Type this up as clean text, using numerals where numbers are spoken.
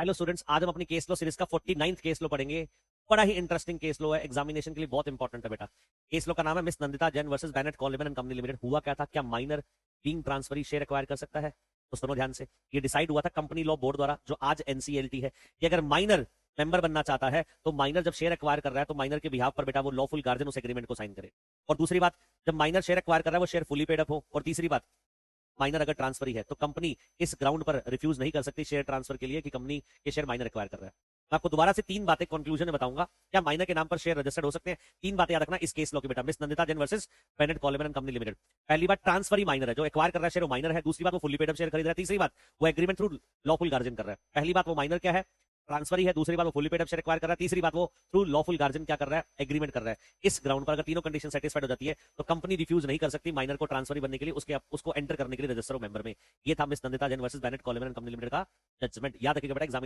Hello students, आज हम अपनी केस लो सीरीज का 49th केस लो पढ़ेंगे। बड़ा ही इंटरेस्टिंग केस लो है, एग्जामिनेशन के लिए बहुत इंपॉर्टेंट है बेटा। केस लो का नाम है Miss Nandita Jain versus Bennett Coleman and Company Limited. हुआ क्या था, क्या minor being transferee share acquire कर सकता है? तो सुनो ध्यान से, ये डिसाइड हुआ था कंपनी लॉ बोर्ड द्वारा, जो आज एनसीएलटी है, कि अगर माइनर मेंबर बनना चाहता है तो माइनर जब शेयर एक्वायर कर रहा है तो माइनर के बिहाफ पर बेटा वो लॉफुल गार्जियन उस एग्रीमेंट को साइन करे। और दूसरी बात, जब माइनर शेयर एक्वायर कर रहा है वो शेयर फुली पेड अप हो। और तीसरी बात, माइनर अगर ट्रांसफर ही है तो कंपनी इस ग्राउंड पर रिफ्यूज नहीं कर सकती शेयर ट्रांसफर के लिए कि कंपनी के शेयर माइनर एक्वायर कर रहा है। मैं आपको दोबारा से तीन बातें कंक्लूजन में बताऊंगा, क्या माइनर के नाम पर शेयर रजिस्टर्ड हो सकते हैं। तीन बातें याद रखना इस केस लॉ के बेटा, Miss Nandita Jain versus Bennett Coleman and Company Limited. पहली बात, ट्रांसफर ही माइनर है, जो एक्वायर कर रहा है शेयर वो माइनर है। दूसरी बात, वो फुली पेड अप शेयर खरीद रहा है। तीसरी बात, वो एग्रीमेंट थ्रू लॉफुल गार्जियन कर रहा है। पहली बात, वो माइनर क्या है, ट्रांसफर ही है। दूसरी बात, वो fully paid up share acquire कर रहा है। तीसरी बात, वो थ्रू लॉफुल गार्जियन क्या कर रहा है, एग्रीमेंट कर रहा है। इस ग्राउंड पर अगर तीनों कंडीशन सेटिस्फाइड हो जाती है तो कंपनी रिफ्यूज नहीं कर सकती माइनर को ट्रांसफर बनने के लिए, उसको एंटर करने के लिए रजिस्टर मेंबर में। ये था Miss Nandita Jain versus Bennett Coleman and Company Limited का जजमेंट। याद रखिएगा बेटा, एग्जामिनेशन